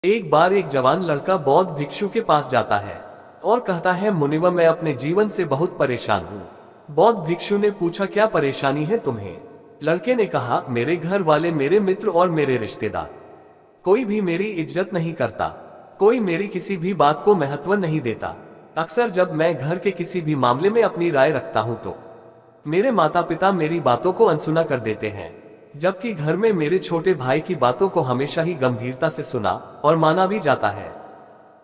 एक बार एक जवान लड़का बौद्ध भिक्षु के पास जाता है और कहता है, मुनिवर, मैं अपने जीवन से बहुत परेशान हूँ। बौद्ध भिक्षु ने पूछा, क्या परेशानी है तुम्हें? लड़के ने कहा, मेरे घर वाले, मेरे मित्र और मेरे रिश्तेदार, कोई भी मेरी इज्जत नहीं करता। कोई मेरी किसी भी बात को महत्व नहीं देता। अक्सर जब मैं घर के किसी भी मामले में अपनी राय रखता हूँ तो मेरे माता पिता मेरी बातों को अनसुना कर देते हैं, जबकि घर में मेरे छोटे भाई की बातों को हमेशा ही गंभीरता से सुना और माना भी जाता है।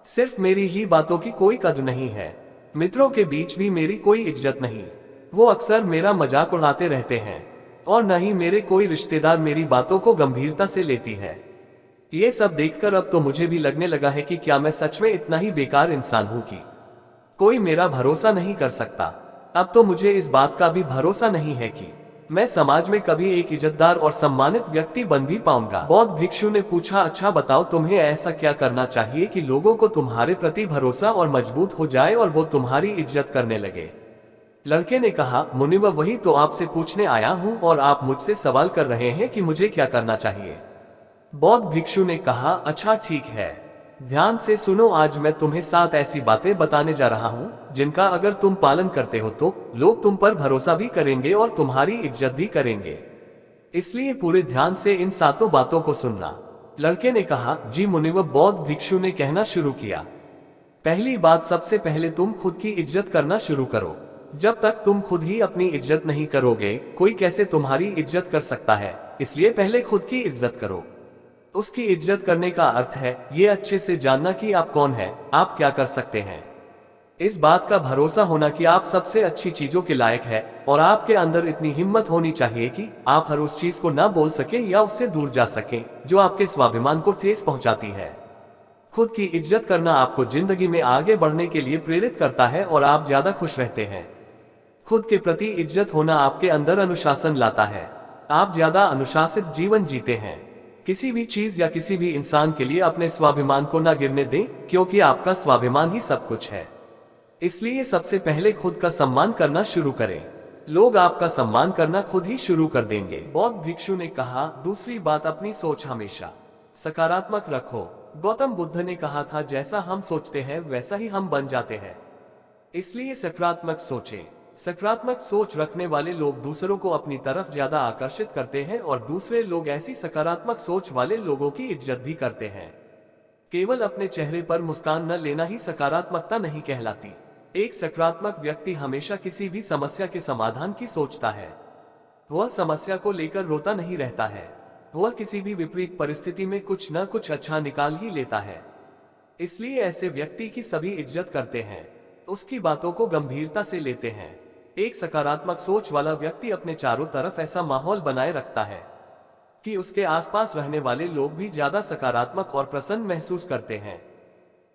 सिर्फ मेरी ही बातों की कोई कद्र नहीं है। मित्रों के बीच भी मेरी कोई इज्जत नहीं, वो अक्सर मेरा मजाक उड़ाते रहते हैं, और न ही मेरे कोई रिश्तेदार मेरी बातों को गंभीरता से लेती है। ये सब देखकर अब तो मुझे भी लगने लगा है कि क्या मैं सच में इतना ही बेकार इंसान हूं कि कोई मेरा भरोसा नहीं कर सकता। अब तो मुझे इस बात का भी भरोसा नहीं है कि मैं समाज में कभी एक इज्जतदार और सम्मानित व्यक्ति बन भी पाऊंगा। बौद्ध भिक्षु ने पूछा, अच्छा बताओ, तुम्हें ऐसा क्या करना चाहिए कि लोगों को तुम्हारे प्रति भरोसा और मजबूत हो जाए और वो तुम्हारी इज्जत करने लगे? लड़के ने कहा, मुनिवर, वही तो आपसे पूछने आया हूँ और आप मुझसे सवाल कर रहे हैं कि मुझे क्या करना चाहिए। बौद्ध भिक्षु ने कहा, अच्छा ठीक है, ध्यान से सुनो। आज मैं तुम्हें 7 ऐसी बातें बताने जा रहा हूँ जिनका अगर तुम पालन करते हो तो लोग तुम पर भरोसा भी करेंगे और तुम्हारी इज्जत भी करेंगे। इसलिए पूरे ध्यान से इन 7 बातों को सुनना। लड़के ने कहा, जी मुनिवर। बौद्ध भिक्षु ने कहना शुरू किया, पहली बात, सबसे पहले तुम खुद की इज्जत करना शुरू करो। जब तक तुम खुद ही अपनी इज्जत नहीं करोगे, कोई कैसे तुम्हारी इज्जत कर सकता है? इसलिए पहले खुद की इज्जत करो। उसकी इज्जत करने का अर्थ है ये अच्छे से जानना कि आप कौन हैं, आप क्या कर सकते हैं। इस बात का भरोसा होना कि आप सबसे अच्छी चीजों के लायक है, और आपके अंदर इतनी हिम्मत होनी चाहिए कि आप हर उस चीज को ना बोल सके या उससे दूर जा सके जो आपके स्वाभिमान को ठेस पहुंचाती है। खुद की इज्जत करना आपको जिंदगी में आगे बढ़ने के लिए प्रेरित करता है और आप ज्यादा खुश रहते हैं। खुद के प्रति इज्जत होना आपके अंदर अनुशासन लाता है। आप ज्यादा अनुशासित जीवन जीते हैं। किसी भी चीज या किसी भी इंसान के लिए अपने स्वाभिमान को ना गिरने दें, क्योंकि आपका स्वाभिमान ही सब कुछ है। इसलिए सबसे पहले खुद का सम्मान करना शुरू करें। लोग आपका सम्मान करना खुद ही शुरू कर देंगे। बौद्ध भिक्षु ने कहा, दूसरी बात, अपनी सोच हमेशा सकारात्मक रखो। गौतम बुद्ध ने कहा था, जैसा हम सोचते हैं वैसा ही हम बन जाते हैं। इसलिए सकारात्मक सोचें। सकारात्मक सोच रखने वाले लोग दूसरों को अपनी तरफ ज्यादा आकर्षित करते हैं और दूसरे लोग ऐसी सकारात्मक सोच वाले लोगों की इज्जत भी करते हैं। केवल अपने चेहरे पर मुस्कान न लेना ही सकारात्मकता नहीं कहलाती। एक सकारात्मक व्यक्ति हमेशा किसी भी समस्या के समाधान की सोचता है। वह समस्या को लेकर रोता नहीं रहता है। वह किसी भी विपरीत परिस्थिति में कुछ न कुछ अच्छा निकाल ही लेता है। इसलिए ऐसे व्यक्ति की सभी इज्जत करते हैं, उसकी बातों को गंभीरता से लेते हैं। एक सकारात्मक सोच वाला व्यक्ति अपने चारों तरफ ऐसा माहौल बनाए रखता है कि उसके आसपास रहने वाले लोग भी ज्यादा सकारात्मक और प्रसन्न महसूस करते हैं।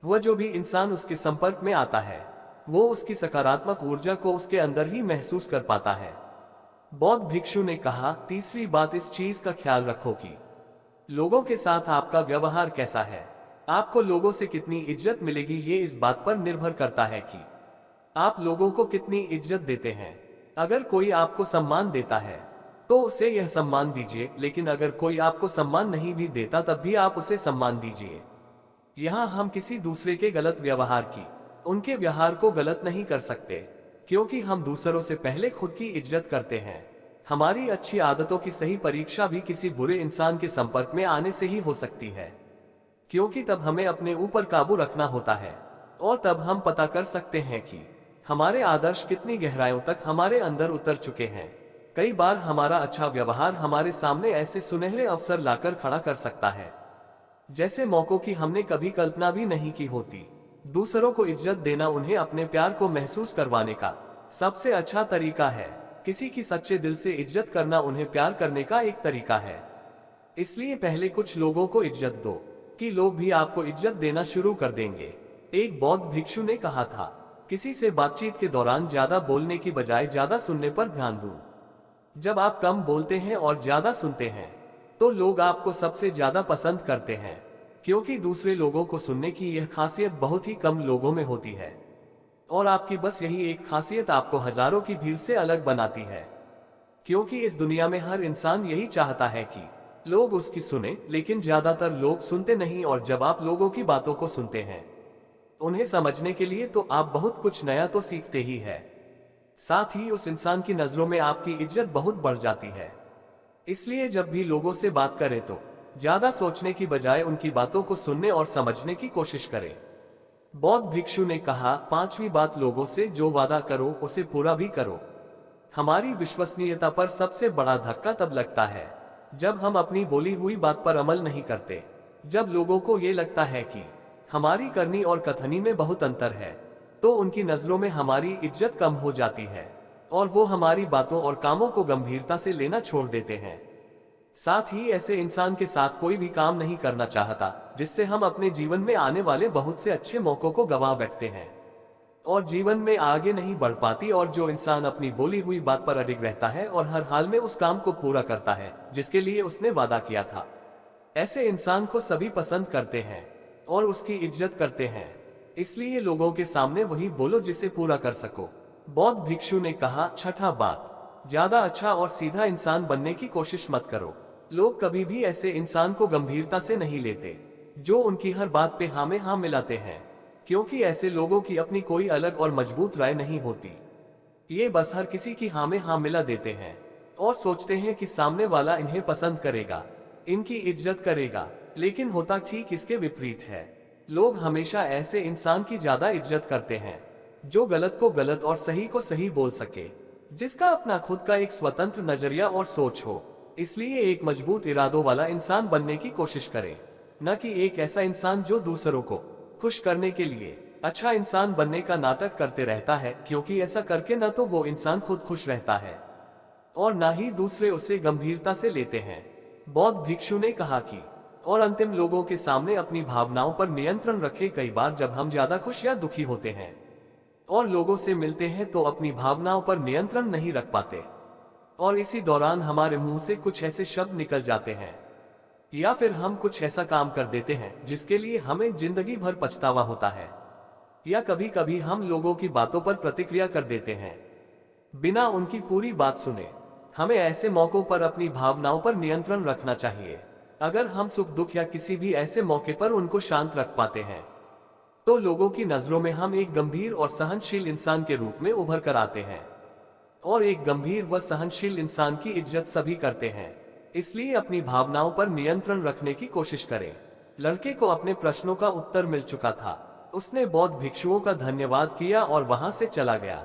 वह जो भी इंसान उसके संपर्क में आता है, वो उसकी सकारात्मक ऊर्जा को उसके अंदर ही महसूस कर पाता है। बौद्ध भिक्षु ने कहा, तीसरी बात, इस चीज का ख्याल रखो कि लोगों के साथ आपका व्यवहार कैसा है। आपको लोगों से कितनी इज्जत मिलेगी, ये इस बात पर निर्भर करता है कि आप लोगों को कितनी इज्जत देते हैं। अगर कोई आपको सम्मान देता है तो उसे यह सम्मान दीजिए, लेकिन अगर कोई आपको सम्मान नहीं भी देता तब भी आप उसे सम्मान दीजिए। यहाँ हम किसी दूसरे के गलत व्यवहार की, उनके व्यवहार को गलत नहीं कर सकते, क्योंकि हम दूसरों से पहले खुद की इज्जत करते हैं। हमारी अच्छी आदतों की सही परीक्षा भी किसी बुरे इंसान के संपर्क में आने से ही हो सकती है, क्योंकि तब हमें अपने ऊपर काबू रखना होता है और तब हम पता कर सकते हैं कि हमारे आदर्श कितनी गहराइयों तक हमारे अंदर उतर चुके हैं। कई बार हमारा अच्छा व्यवहार हमारे सामने ऐसे सुनहरे अवसर लाकर खड़ा कर सकता है, जैसे मौकों की हमने कभी कल्पना भी नहीं की होती। दूसरों को इज्जत देना उन्हें अपने प्यार को महसूस करवाने का सबसे अच्छा तरीका है। किसी की सच्चे दिल से इज्जत करना उन्हें प्यार करने का एक तरीका है। इसलिए पहले कुछ लोगों को इज्जत दो कि लोग भी आपको इज्जत देना शुरू कर देंगे। एक बौद्ध भिक्षु ने कहा था, किसी से बातचीत के दौरान ज्यादा बोलने की बजाय ज्यादा सुनने पर ध्यान दो। जब आप कम बोलते हैं और ज्यादा सुनते हैं तो लोग आपको सबसे ज्यादा पसंद करते हैं, क्योंकि दूसरे लोगों को सुनने की यह खासियत बहुत ही कम लोगों में होती है, और आपकी बस यही एक खासियत आपको हजारों की भीड़ से अलग बनाती है। क्योंकि इस दुनिया में हर इंसान यही चाहता है कि लोग उसकी सुने, लेकिन ज्यादातर लोग सुनते नहीं, और जब आप लोगों की बातों को सुनते हैं उन्हें समझने के लिए, तो आप बहुत कुछ नया तो सीखते ही है। साथ ही उस इंसान की नजरों में आपकी इज्जत बहुत बढ़ जाती है। इसलिए जब भी लोगों से बात करें तो ज्यादा सोचने की बजाय उनकी बातों को सुनने और समझने की कोशिश करें। बौद्ध भिक्षु ने कहा, पांचवी बात, लोगों से जो वादा करो उसे पूरा भी करो। हमारी विश्वसनीयता पर सबसे बड़ा धक्का तब लगता है जब हम अपनी बोली हुई बात पर अमल नहीं करते। जब लोगों को ये लगता है कि हमारी करनी और कथनी में बहुत अंतर है, तो उनकी नजरों में हमारी इज्जत कम हो जाती है और वो हमारी बातों और कामों को गंभीरता से लेना छोड़ देते हैं। साथ ही ऐसे इंसान के साथ कोई भी काम नहीं करना चाहता जिससे हम अपने जीवन में आने वाले बहुत से अच्छे मौकों को गंवा बैठते हैं और जीवन में आगे नहीं बढ़ पाती। और जो इंसान अपनी बोली हुई बात पर अडिग रहता है और हर हाल में उस काम को पूरा करता है जिसके लिए उसने वादा किया था, ऐसे इंसान को सभी पसंद करते हैं और उसकी इज्जत करते हैं। इसलिए लोगों के सामने वही बोलो जिसे पूरा कर सको। बौद्ध भिक्षु ने कहा, छठा बात, ज्यादा अच्छा और सीधा इंसान बनने की कोशिश मत करो। लोग कभी भी ऐसे इंसान को गंभीरता से नहीं लेते जो उनकी हर बात पे हाँ में हाँ मिलाते हैं, क्योंकि ऐसे लोगों की अपनी कोई अलग और मजबूत राय नहीं होती। ये बस हर किसी की हाँ में हाँ मिला देते हैं और सोचते हैं कि सामने वाला इन्हें पसंद करेगा, इनकी इज्जत करेगा, लेकिन होता ठीक इसके विपरीत है। लोग हमेशा ऐसे इंसान की ज्यादा इज्जत करते हैं जो गलत को गलत और सही को सही बोल सके, जिसका अपना खुद का एक स्वतंत्र नजरिया और सोच हो। इसलिए एक मजबूत इरादों वाला इंसान बनने की कोशिश करें, न कि एक ऐसा इंसान जो दूसरों को खुश करने के लिए अच्छा इंसान बनने का नाटक करते रहता है, क्योंकि ऐसा करके न तो वो इंसान खुद खुश रहता है और न ही दूसरे उसे गंभीरता से लेते हैं। बौद्ध भिक्षु ने कहा कि और अंतिम, लोगों के सामने अपनी भावनाओं पर नियंत्रण रखें। कई बार जब हम ज्यादा खुश या दुखी होते हैं और लोगों से मिलते हैं तो अपनी भावनाओं पर नियंत्रण नहीं रख पाते और इसी दौरान हमारे मुंह से कुछ ऐसे शब्द निकल जाते हैं या फिर हम कुछ ऐसा काम कर देते हैं जिसके लिए हमें जिंदगी भर पछतावा होता है, या कभी कभी हम लोगों की बातों पर प्रतिक्रिया कर देते हैं बिना उनकी पूरी बात सुने। हमें ऐसे मौकों पर अपनी भावनाओं पर नियंत्रण रखना चाहिए। अगर हम सुख दुख या किसी भी ऐसे मौके पर उनको शांत रख पाते हैं तो लोगों की नजरों में हम एक गंभीर और सहनशील इंसान के रूप में उभर कर आते हैं और एक गंभीर व सहनशील इंसान की इज्जत सभी करते हैं। इसलिए अपनी भावनाओं पर नियंत्रण रखने की कोशिश करें। लड़के को अपने प्रश्नों का उत्तर मिल चुका था। उसने बौद्ध भिक्षुओं का धन्यवाद किया और वहां से चला गया।